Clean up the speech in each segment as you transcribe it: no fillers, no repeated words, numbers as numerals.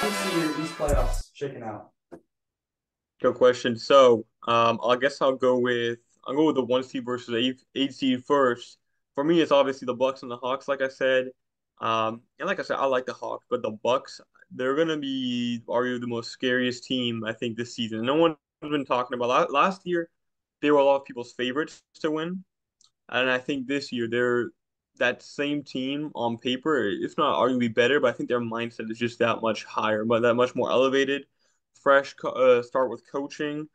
you see your East playoffs shaking out? Good question. So, I guess I'll go with the one seed versus eight seed first. For me, it's obviously the Bucks and the Hawks, like I said. And like I said, I like the Hawks, but the Bucks, they're gonna be arguably the most scariest team I think this season. No one's been talking about last year. They were a lot of people's favorites to win. And I think this year they're that same team on paper, if not arguably better, but I think their mindset is just that much higher, but that much more elevated. Start with coaching.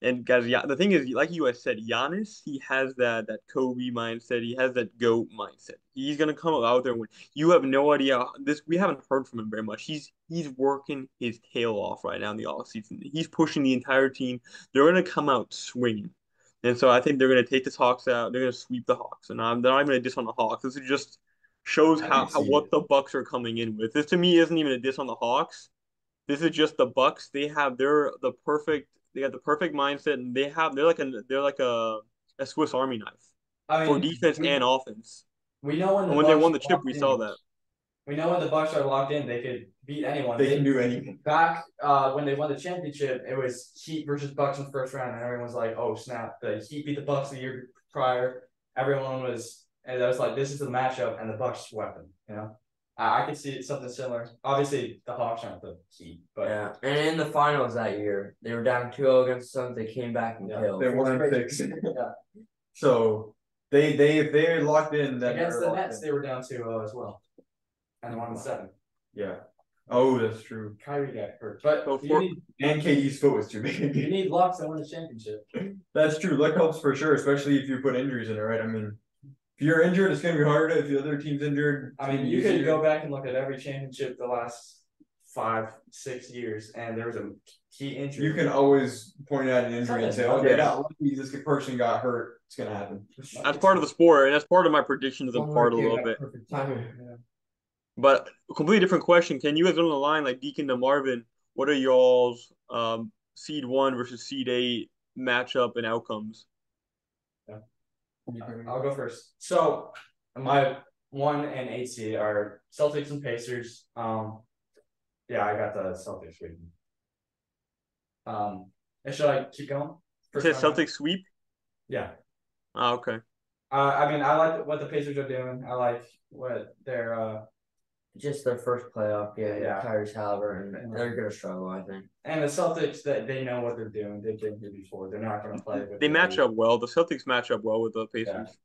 And guys, yeah, the thing is, like you guys said, Giannis, he has that Kobe mindset. He has that GOAT mindset. He's gonna come out there and win. You have no idea this. We haven't heard from him very much. He's working his tail off right now in the offseason. He's pushing the entire team. They're gonna come out swinging. And so I think they're going to take the Hawks out. They're going to sweep the Hawks, and they're not even going to diss on the Hawks. This is just shows I can how see what it. the Bucks are coming in with. This to me isn't even a diss on the Hawks. This is just the Bucks. They have the perfect mindset, and they're like a Swiss Army knife I for mean, defense and offense. we know when the And when they Bucks won the are chip, locked we saw in. that. We know when the Bucks are locked in, they could beat anyone. They can do anything. Back when they won the championship, it was Heat versus Bucks in the first round, and everyone was like, "Oh snap!" The Heat beat the Bucks the year prior. Everyone was, and I was like, "This is the matchup," and the Bucks swept them. I could see something similar. Obviously, the Hawks aren't the Heat, but Yeah, and in the finals that year, they were down 2-0 against the Suns. They came back and killed. They won six. yeah, So they if they're locked in, then against they're the locked Nets, in. they were down 2-0 as well, and they won in seven. Yeah. Oh, that's true. Kyrie got hurt, but So you for need And KD's foot was too you big. need Lux to win the championship. That's true. Luck helps for sure, especially if you put injuries in it, right? I mean, if you're injured, it's gonna be harder. If the other team's injured, I mean, you could go back and look at every championship the last 5, 6 years, and there was a key injury. You can always point out an injury and say, "Oh, they got lucky. This person got hurt. It's gonna happen." that's part of the sport, and that's part of my predictions of part a Came little back bit. perfect timing. Yeah. But a completely different question. Can you guys on the line, like Deacon to Marvin, what are y'all's seed one versus seed eight matchup and outcomes? I'll go first. So my 1 and 8 seed are Celtics and Pacers. Yeah, I got the Celtics winning. And should I keep going? You First said round? Celtics sweep? Yeah. Ah, okay. I mean, I like what the Pacers are doing. I like what they're Just their first playoff game, Yeah. Tyrese Halliburton, and they're gonna struggle, I think. and the Celtics that they know what they're doing. They've been here before. They're not going to play with. They match up well. The Celtics match up well with the Pacers.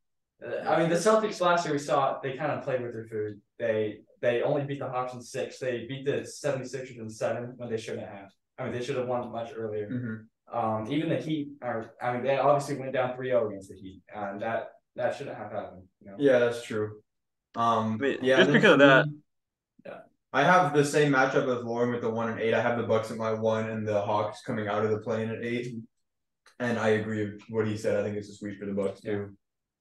I mean, the Celtics last year we saw they kind of played with their food. They only beat the Hawks in 6. They beat the 76ers in 7 when they shouldn't have. I mean, they should have won much earlier. Even the Heat are. I mean, they obviously went down 3-0 against the Heat, and that shouldn't have happened. Yeah, that's true. I mean, Yeah, just and then because for of that, me, I have the same matchup as Lauren with the 1 and 8. I have the Bucks at my 1 and the Hawks coming out of the play-in at 8. And I agree with what he said. I think it's a sweep for the Bucks too.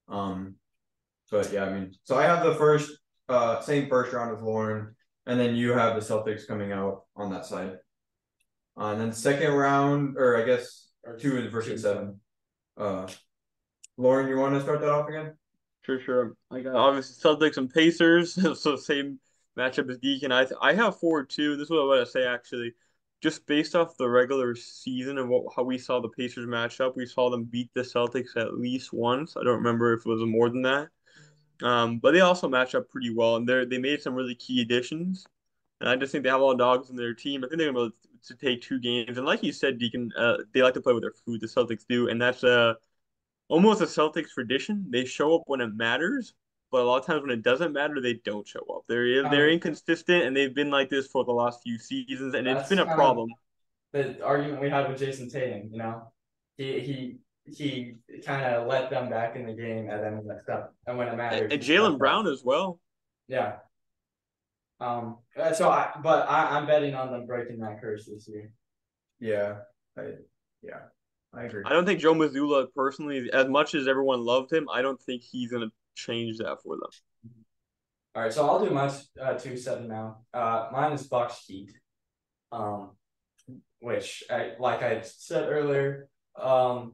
But yeah, I mean, so I have the same first round with Lauren, and then you have the Celtics coming out on that side. And then second round, or I guess 2 versus 7. Lauren, you want to start that off again? sure. I got obviously Celtics and Pacers, so same matchup as Deacon. I have 4-2. This is what I want to say actually. Just based off the regular season and how we saw the Pacers match up, we saw them beat the Celtics at least once. I don't remember if it was more than that. But they also match up pretty well, and they made some really key additions. And I just think they have all the dogs in their team. I think they're gonna be able to take 2 games. And like you said, Deacon, they like to play with their food. The Celtics do, and that's almost a Celtics tradition. They show up when it matters, but a lot of times when it doesn't matter, they don't show up. They're inconsistent, and they've been like this for the last few seasons, and it's That's been a kind of problem. the argument we had with Jason Tatum. He kind of let them back in the game and then messed up. And when it matters, And he Jalen stepped up. Brown as well. Yeah. I'm betting on them breaking that curse this year. Yeah, I agree. I don't think Joe Mazzulla personally, as much as everyone loved him, I don't think he's gonna change that for them. All right, so I'll do my 2-7 now. Mine is Bucks Heat. Which like I said earlier, the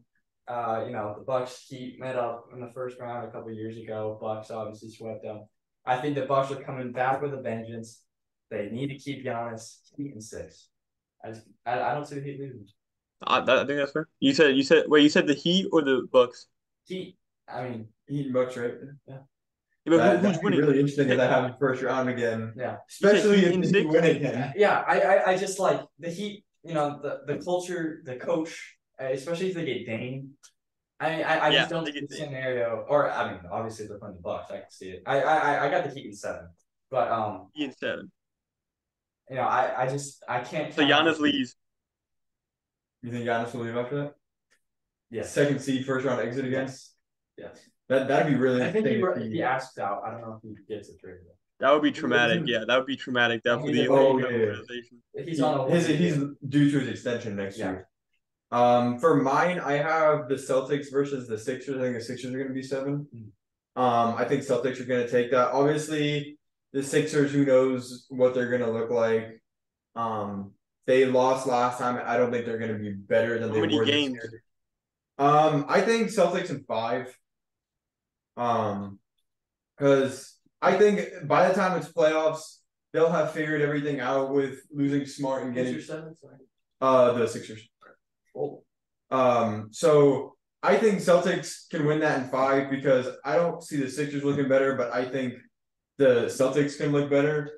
Bucks Heat met up in the first round a couple years ago. Bucks obviously swept them. I think the Bucks are coming back with a vengeance. They need to keep Giannis Heat in 6. I don't see the Heat losing. I think that's fair. You said the Heat or the Bucks? Heat. I mean, Heat and Bucks, right? Yeah, but who's That'd be winning? really interesting if that happens first round again. yeah. Especially Heat if in the Heat 6? win again. Yeah, I just like the Heat, the culture, the coach, especially if they get Dame. I just don't they see get the Dame. scenario, or I mean, obviously they're playing the Bucks. I can see it. I got the Heat in 7, but Heat in 7. I can't So count out Giannis the Heat. leaves. You think Giannis will leave after that? Yes. Second seed, first round exit again? Yes. That'd be really I think interesting. he asked out. I don't know if he gets a trade. That would be traumatic. Yeah, that would be traumatic. That for He's the a- whole oh, yeah. organization. He's on a He's due to his extension next Yeah. year. For mine, I have the Celtics versus the Sixers. I think the Sixers are going to be 7. I think Celtics are going to take that. Obviously, the Sixers, who knows what they're going to look like. They lost last time. I don't think they're going to be better than How they many were games? this year. I think Celtics in 5. Because I think by the time it's playoffs, they'll have figured everything out with losing Smart and getting Who's your 7? Sorry. the Sixers. Oh. So I think Celtics can win that in 5 because I don't see the Sixers looking better, but I think the Celtics can look better.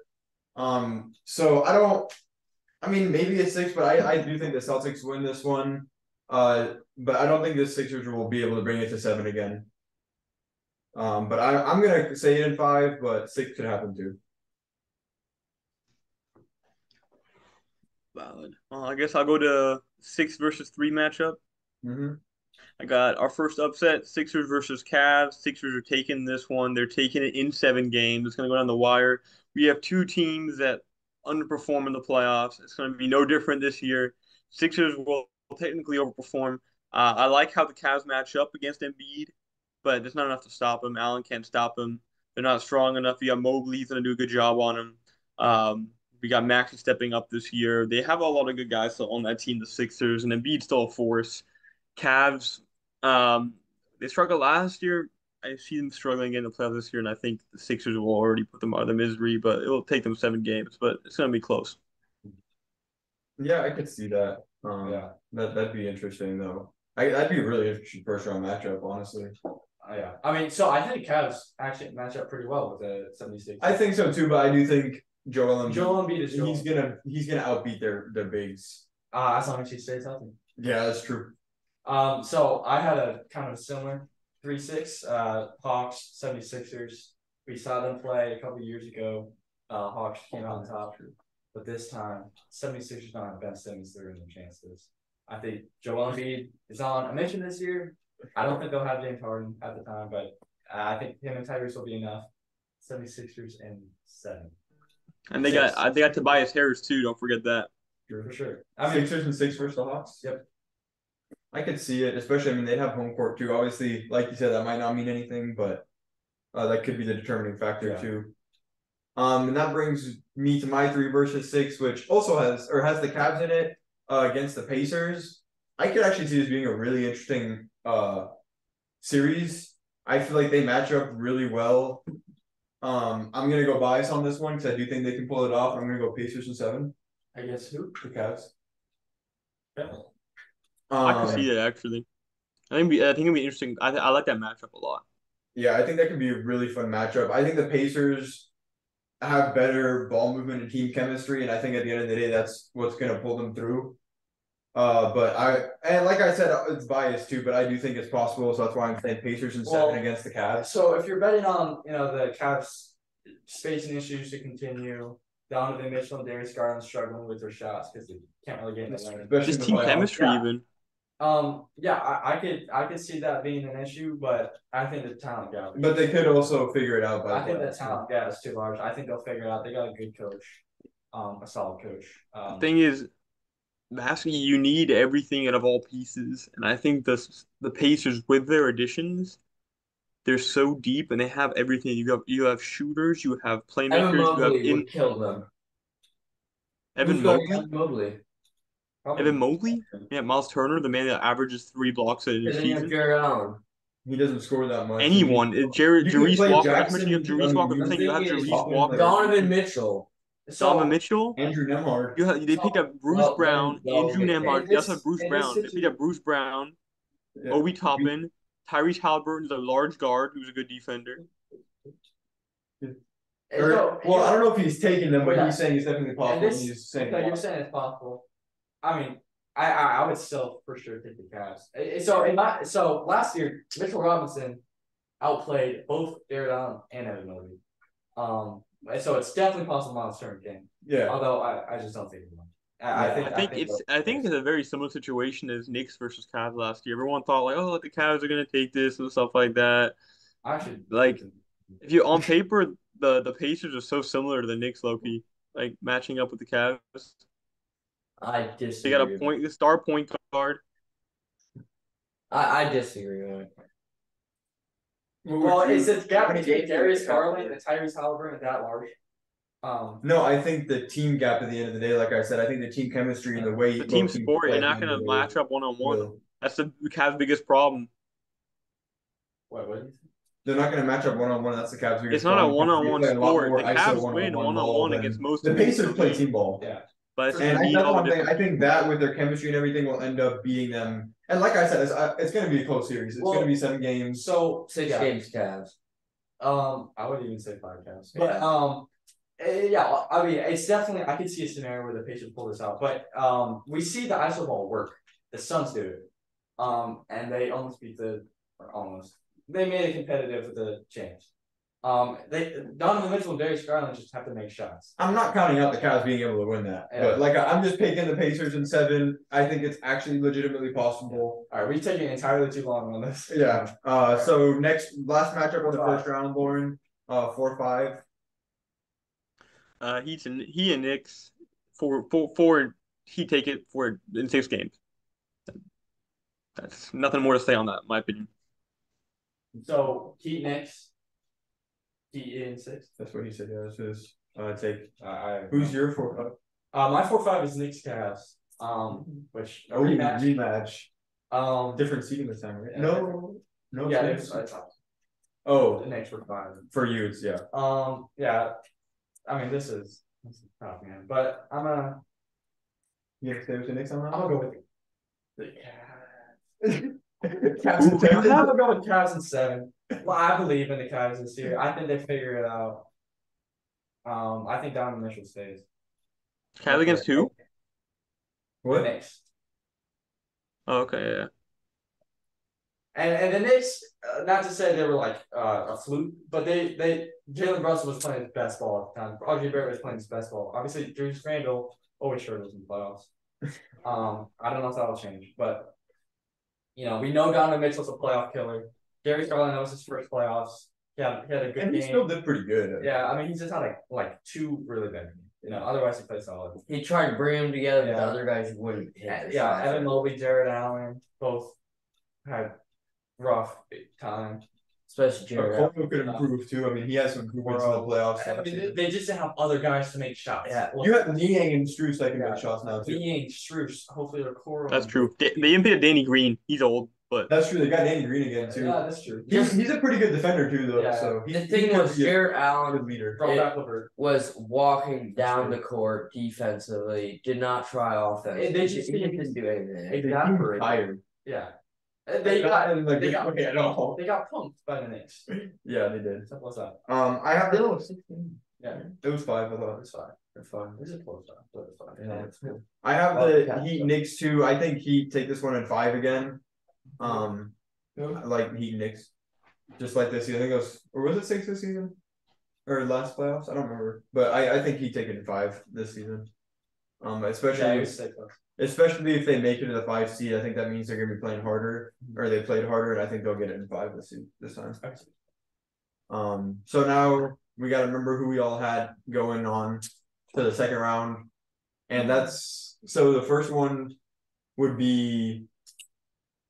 So I mean, maybe it's 6, but I do think the Celtics win this one. But I don't think the Sixers will be able to bring it to 7 again. But I'm gonna say it in 5, but 6 could happen too. Valid. I guess I'll go to 6 versus 3 matchup. Mm-hmm. I got our first upset, Sixers versus Cavs. Sixers are taking this one. They're taking it in 7 games. It's going to go down the wire. We have 2 teams that underperform in the playoffs. It's going to be no different this year. Sixers will technically overperform. I like how the Cavs match up against Embiid, but there's not enough to stop them. Allen can't stop them. They're not strong enough. You got Mobley. He's going to do a good job on him. We got Maxey stepping up this year. They have a lot of good guys still on that team, the Sixers, and Embiid's still a force. Cavs, they struggled last year. I see them struggling again in the playoffs this year, and I think the Sixers will already put them out of their misery, but it will take them 7 games, but it's going to be close. Yeah, I could see that. Yeah. That'd be interesting though. That'd be a really interesting first round matchup, honestly. Yeah. I mean, so I think Cavs actually match up pretty well with the 76. I think so too, but I do think Joel Embiid is he's gonna outbeat their bigs. as long as he stays healthy. Yeah, that's true. So I had a kind of a similar 3-6, Hawks, 76ers. We saw them play a couple years ago. Hawks came out on top. But this time, 76ers don't have Ben Simmons. They're in their chances. I think Joel Embiid is on a mission this year. I don't think they'll have James Harden at the time, but I think him and Tyrese will be enough. 76ers in 7. And they got Tobias Harris too. Don't forget that. For sure. I mean, Sixers and 6 versus the Hawks. Yep. I could see it, especially. I mean, they have home court too. Obviously, like you said, that might not mean anything, but that could be the determining factor too. And that brings me to my 3 versus 6, which also has the Cavs in it against the Pacers. I could actually see this being a really interesting series. I feel like they match up really well. I'm gonna go bias on this one because I do think they can pull it off. I'm gonna go Pacers in 7. I guess who? The Cavs. Yeah. I can see that actually. I think it'll be interesting. I like that matchup a lot. Yeah, I think that could be a really fun matchup. I think the Pacers have better ball movement and team chemistry, and I think at the end of the day, that's what's gonna pull them through. But like I said, it's biased too, but I do think it's possible, so that's why I'm saying Pacers in 7 against the Cavs. So if you're betting on the Cavs spacing issues to continue, Donovan Mitchell and Darius Garland struggling with their shots because they can't really get in the lane. Just team chemistry even. I could see that being an issue, but I think the talent gap. But they could also figure it out. I think the talent gap is too large. I think they'll figure it out. They got a good coach, a solid coach. The thing is, basketball, you need everything out of all pieces, and I think the Pacers with their additions, they're so deep and they have everything. You have shooters, you have playmakers, Evan Mobley you have would kill them. Evan Who's got Mobley. Evan Mobley? Evan Mobley? Yeah, Miles Turner, the man that averages 3 blocks in a And then you have season. Jared Allen. He doesn't score that much. Anyone. You Jarice play Walker. Jackson, You have Jarice Walker. The thing you have thing is, Jarice Walker. Donovan Mitchell Donovan So Mitchell. Andrew Nemhard. They picked up Bruce Well, Brown, then, Andrew Nemhard. They also have Bruce in this Brown. They picked up Bruce Brown, Yeah. Obi Toppin, Tyrese Halliburton is a large guard who's a good defender. Well, I don't know if he's taking them, but Yeah. he's saying it's definitely possible. And He's saying okay, you're saying it's possible. I mean, I would still for sure take the Cavs. So last year, Mitchell Robinson outplayed both Jared Allen and Evan Mobley. So it's definitely possible on a certain game. yeah. Although I just don't think it will. I think it's a very similar situation as Knicks versus Cavs last year. Everyone thought like, oh, the Cavs are gonna take this and stuff like that. Actually, Like, if you on paper, the Pacers are so similar to the Knicks, low-key, like matching up with the Cavs. I They got disagree. a star point guard. I disagree with it. well, is it gap between Darius Garland and Tyrese Halliburton that large? No, I think the team gap at the end of the day, like I said, I think the team chemistry and the way The team both teams sport, play you're at the not end of gonna the day match up one-on-one. will- That's the Cavs' biggest problem. What did you say? They're not going to match up one-on-one. That's the Cavs' biggest It's not a problem. one-on-one They play a lot sport. more The ISO Cavs win one-on-one one-on-one ball than- against most The teams. Pacers play team ball. Yeah. But it's And you need that's all one the thing. different I think that with their chemistry and everything will end up being them. And like I said, it's going to be a close series. It's Well, going to be 7 games. So 6 yeah. games, Cavs. I would even say 5 Cavs. But yeah, I mean, it's definitely I could see a scenario where the Pacers pull this out. But we see the ISO ball work. The Suns do it. And they almost they made it competitive with the James. Donovan Mitchell and Darius Garland just have to make shots. I'm not counting out the Cavs being able to win that, Yeah. but like I'm just picking the Pacers in 7. I think it's actually legitimately possible. All right, we're taking entirely too long on this. Yeah. So last matchup of the 4-5. first round, Lauren. 4-5. He and Knicks for he take it for in 6 games. That's nothing more to say on that, in my opinion. So Heat Knicks. Heat in 6. That's what he said. Yeah, this is take. I Who's your 4-5? my 4-5 is Knicks Cavs. Which a rematch. Rematch. Different seating this time, right? Yeah. No. Yeah, Knicks? the Oh, Knicks were 5. for you, it's yeah. Yeah. I mean, this is tough, man. But You have to stay with the Knicks on that. I'm gonna go with the Cavs. Cavs and I'm 10. gonna go with Cavs in 7. Well, I believe in the Cavs this year. I think they figure it out. I think Donovan Mitchell stays. Cavs against who? The What? Knicks. Oh, okay, yeah. And the Knicks, not to say they were like a fluke, but Jalen Brunson was playing his best ball at the time. RJ Barrett was playing his best ball. Obviously, Julius Randle always struggles in the playoffs. I don't know if that'll change, but we know Donovan Mitchell's a playoff killer. Darius Garland knows his first playoffs. Yeah, he had a good And game. he still did pretty good. Yeah, I mean, he's just had like 2 really bad games. Otherwise he played solid. He tried to bring them together, but the Yeah. other guys wouldn't hit. the Yeah, shots. Evan Mobley, Jared Allen, both had rough time. Especially But Jared. Coleman could improve too. I mean, he has some improvements in the playoffs. I mean, they just didn't have other guys to make shots. Yeah. You have Niang and Strus that can Yeah. make shots now too. Being Struce, hopefully they're core. That's true. They didn't pick Danny Green. He's old, but That's true. They got Danny Green again too. Yeah, that's true. He's a pretty good defender too, though. Yeah. So The thing was, Jared good Allen leader. Brought It- back Levert. was walking down the court defensively, did not try offense. They just he didn't- didn't do anything. They They got seem hurt. tired. Yeah. They They got like they got at all. they got pumped by the Knicks. Yeah, they did. Simple as that. I have Still 16. Yeah, it was 5. I thought. it's fine. It's fine. It's a close time, but it's fine. Yeah, it's good. I have Well, the yeah. Heat Knicks too. I think Heat take this one in 5 again. Like Heat Knicks, just like this. I think it was, or was it 6 this season, or last playoffs? I don't remember, but I think Heat take it in 5 this season. Especially Yeah, it was 6. especially if they make it to the 5 seed. I think that means they're gonna be playing harder, or they played harder, and I think they'll get it in 5 this time. So now we got to remember who we all had going on to the second round, and that's so the first one would be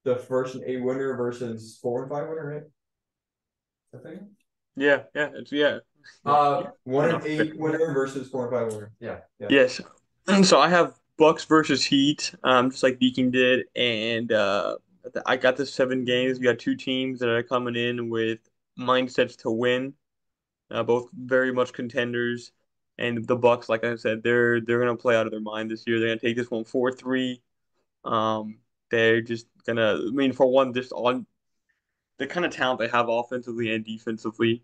the first 8 winner versus 4 and 5 winner, right? I think yeah. 1 and 8 winner versus 4 and 5 winner. Yes. So I have Bucks versus Heat, just like Beacon did, and I got the 7 games. We got 2 teams that are coming in with mindsets to win, both very much contenders. And the Bucks, like I said, they're gonna play out of their mind this year. They're gonna take this one 4-3. Um, they're just gonna. I mean, for one, just on the kind of talent they have offensively and defensively.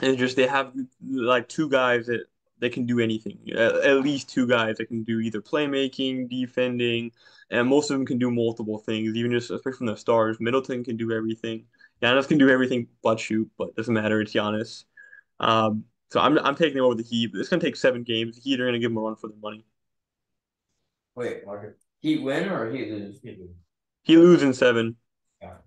And just they have like two guys that they can do anything. At least two guys that can do either playmaking, defending, and most of them can do multiple things. Even just especially from the stars, Middleton can do everything. Giannis can do everything but shoot, but it doesn't matter. It's Giannis. So I'm taking over the Heat. It's gonna take 7 games. The Heat are gonna give them a run for their money. Wait, Market. Heat win or Heat lose? He loses in 7. Yeah.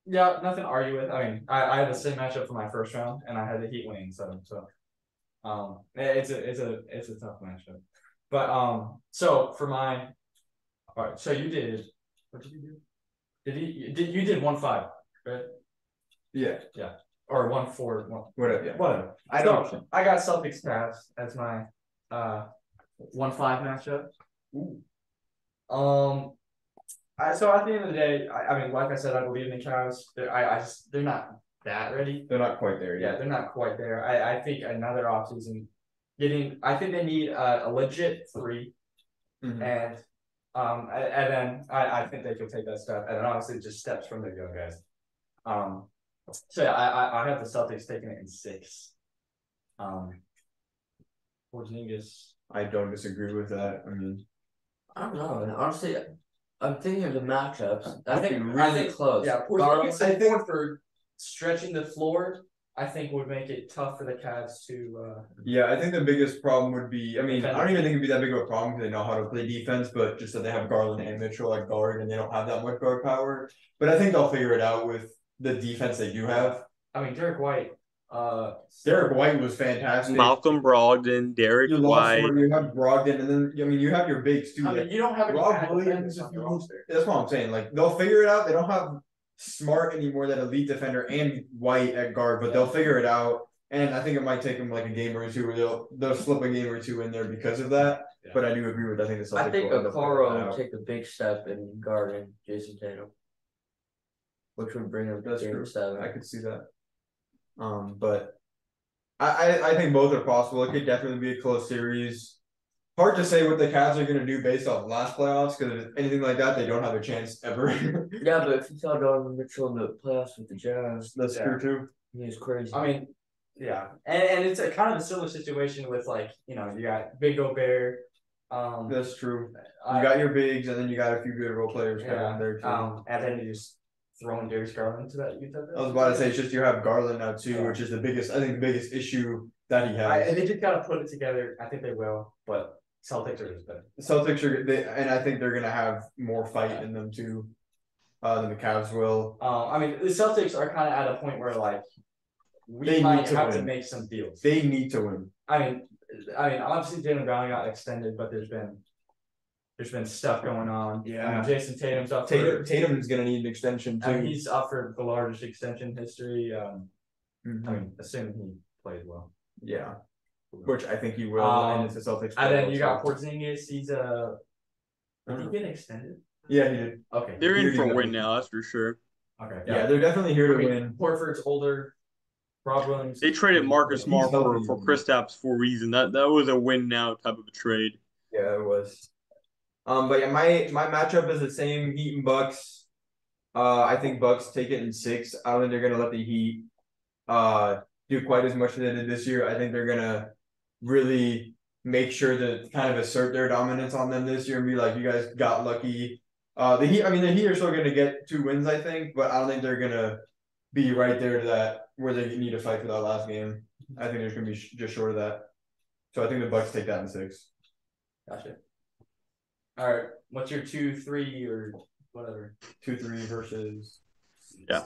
Yeah, nothing to argue with. I mean, I had the same matchup for my first round, and I had the Heat winning 7. So, it's a tough matchup. But so for my, all right. So you did. What did you do? You did 1-5, right? Yeah. Or 1-4, Whatever. Yeah. whatever. I got Celtics Cavs as my 1-5 matchup. Ooh. So at the end of the day, I mean, like I said, I believe in the Cavs. They're not that ready. They're not quite there yet. Yeah, they're not quite there. I think another offseason I think they need a legit 3, and then I think they can take that step, and then obviously just steps from the young guys. So yeah, I have the Celtics taking it in 6. Porzingis. I don't disagree with that. I mean, I don't know. Honestly, I'm thinking of the matchups. I think I really think- close. Yeah, Porzingis and Horford stretching the floor, I think would make it tough for the Cavs to. yeah, I think the biggest problem would be. I mean, I don't even think it'd be that big of a problem because they know how to play defense, but just that they have Garland and Mitchell at guard, and they don't have that much guard power. But I think they'll figure it out with the defense they do have. I mean, Derek White. Derek White was fantastic. Malcolm Brogdon, Derek You White. You have Brogdon, and then I mean you have your bigs too. I mean, you don't have Rob Williams. That's what I'm saying. Like they'll figure it out. They don't have Smart anymore, that elite defender, and White at guard, but they'll figure it out. And I think it might take them like a game or two, where they'll slip a game or two in there because of that. Yeah. But I do agree with. I think the Celtics. I think Okoro will take a big step in guarding Jason Tatum, which would bring him to game 7. I could see that. But I think both are possible. It could definitely be a close series. Hard to say what the Cavs are going to do based off last playoffs, because if anything like that, they don't have a chance ever. Yeah, but if you saw Donovan Mitchell in the playoffs with the Jazz, that's true too. He's crazy. I mean, yeah, and it's a kind of a similar situation with you got Big Gobert. That's true. You got your bigs, and then you got a few good role players down there too. And then you just throwing Darius Garland to that Utah. I was about to say it's just you have Garland now too, which is the biggest issue that he has. And they just gotta put it together. I think they will, but Celtics are just better. Celtics and I think they're gonna have more fight in them too, than the Cavs will. I mean, the Celtics are kind of at a point where they might have to make some deals. They need to win. I mean, obviously Jaylen Brown got extended, but there's been stuff going on. Yeah, Jason Tatum's up. Tatum's gonna need an extension too. I mean, he's up for the largest extension in history. I mean, assuming he plays well. Yeah. Which I think he will, and it's the Celtics. And then you got Porzingis. He's did he get extended? Yeah, he did. Okay, they're in for a win now. That's for sure. Okay, yeah, they're definitely here to win. Horford's older. Rob Williams. They traded Marcus Smart for Kristaps for a reason. That was a win now type of a trade. Yeah, it was. But yeah, my matchup is the same, Heat and Bucks. I think Bucks take it in 6. I don't think they're gonna let the Heat do quite as much as they did this year. I think they're gonna really make sure to kind of assert their dominance on them this year and be like, you guys got lucky. The Heat are still gonna get 2 wins, I think, but I don't think they're gonna be right there to that where they need to fight for that last game. I think they're gonna be just short of that. So I think the Bucks take that in 6. Gotcha. All right, what's your 2-3 or whatever? 2-3 versus. Yeah.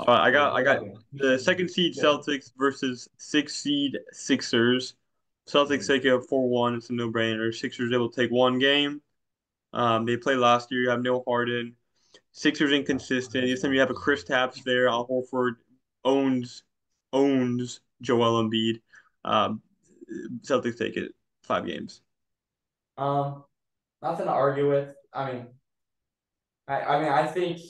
I got the 2nd seed Celtics versus 6th seed Sixers. Celtics take it up 4-1. It's a no-brainer. Sixers able to take 1 game. They played last year. You have no Harden. Sixers inconsistent. This time you have a Kristaps there. Al Horford owns Joel Embiid. Celtics take it 5 games. Nothing to argue with. I mean, I think,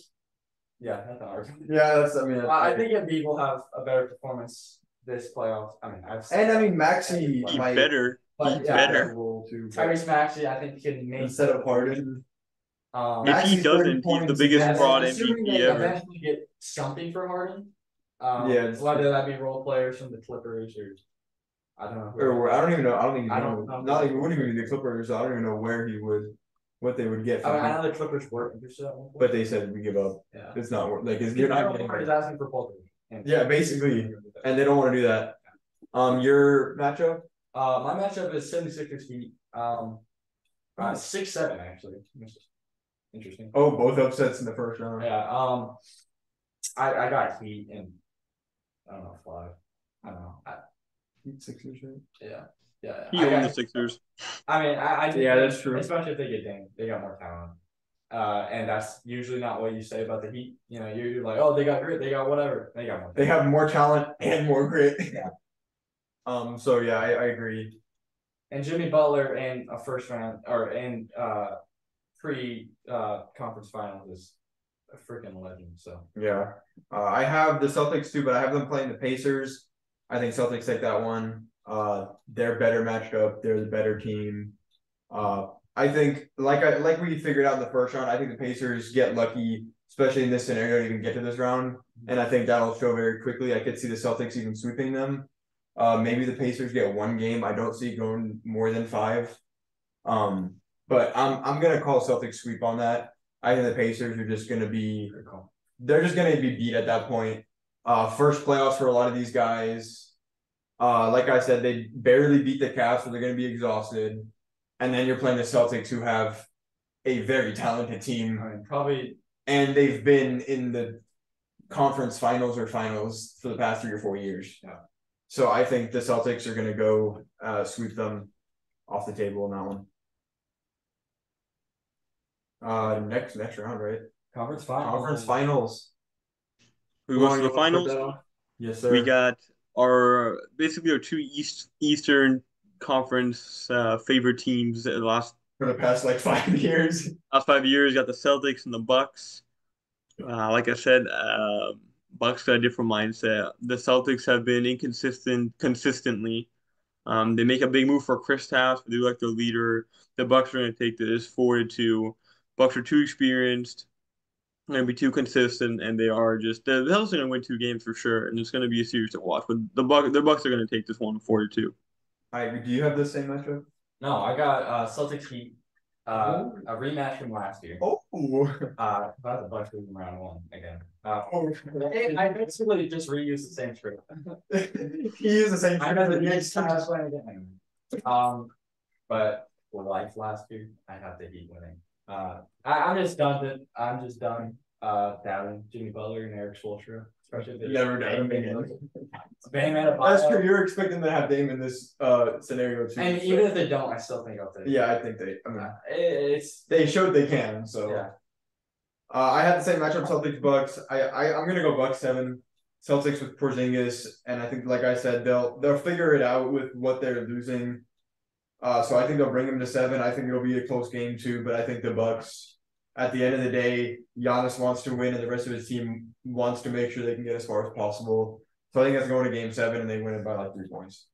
yeah, nothing to argue with. Yeah, I think Embiid will have a better performance this playoffs. I mean, Maxey He might better. But He yeah, better. role too. Tyrese Maxey, I think can make Instead of Harden. If Maxey's he 30 doesn't, he's the points, biggest yeah, fraud assuming MVP they ever. eventually get something for Harden. Yeah, Whether that be role players from the Clippers or I don't know. Or I don't even know. I don't think. I don't know. Not even. Wouldn't even be the Clippers. I don't even know where he would, what they would get I from mean, I him. know the Clippers were interested at one point. But they said we give up. Yeah. It's not like it's Because you're not Aaron getting. Gordon is asking for both of them. Yeah, basically, and they don't want to do that. Your matchup? My matchup is 76ers Heat. 6-7 actually. Which is interesting. Oh, both upsets in the first round. Yeah. I got Heat in I don't know 5. I don't know. Heat Sixers, right? Yeah. He owned the Sixers. I mean, I Yeah, that's true. Especially if they get Dame, they got more talent. And that's usually not what you say about the Heat. You know, you're like, oh, they got grit, they got whatever, they got more. They have more talent and more grit. Yeah. So yeah, I agree. And Jimmy Butler in a first round or in pre conference finals is a freaking legend. So Yeah. I have the Celtics too, but I have them playing the Pacers. I think Celtics take that one. They're better matched up. They're the better team. I think like we figured out in the first round, I think the Pacers get lucky, especially in this scenario, to even get to this round. And I think that'll show very quickly. I could see the Celtics even sweeping them. Maybe the Pacers get one game. I don't see it going more than 5. But I'm gonna call Celtics sweep on that. I think the Pacers are just gonna be beat at that point. First playoffs for a lot of these guys. Like I said, they barely beat the Cavs, so they're gonna be exhausted. And then you're playing the Celtics, who have a very talented team. I mean, probably. And they've been in the conference finals or finals for the past 3 or 4 years. Yeah. So I think the Celtics are going to go sweep them off the table in that one. Next round, right? Conference finals. Conference finals. Who goes to the finals? Yes, sir. We got our 2 Eastern Conference favorite teams the for the past like 5 years. Last 5 years, got the Celtics and the Bucks. Like I said, Bucks got a different mindset. The Celtics have been inconsistent consistently. They make a big move for Kristaps, but they like their leader. The Bucks are going to take this 4-2. Bucks are too experienced, going to be too consistent, and they are just the Celtics are going to win 2 games for sure, and it's going to be a series to watch. But the Bucks are going to take this one 4-2. Do you have the same matchup? No, I got Celtics Heat. A rematch from last year. Oh, about the Bucks losing round 1 again. I basically just reused the same script. He used the same. I know the next time I was playing again. But for life last year, I have the Heat winning. I'm just done. Doubting Jimmy Butler and Eric Spoelstra, especially if Never doubt Bam. That's true. You're expecting to have Dame in this scenario too. And even if they don't, I still think I'll take it. Yeah, I think they. I mean, they showed they can. So yeah. I had the same matchup, Celtics Bucks. I'm gonna go Bucks 7, Celtics with Porzingis, and I think, like I said, they'll figure it out with what they're losing. So I think they'll bring them to 7. I think it'll be a close game too, but I think the Bucks. At the end of the day, Giannis wants to win, and the rest of his team wants to make sure they can get as far as possible. So I think that's going to Game 7, and they win it by like 3 points.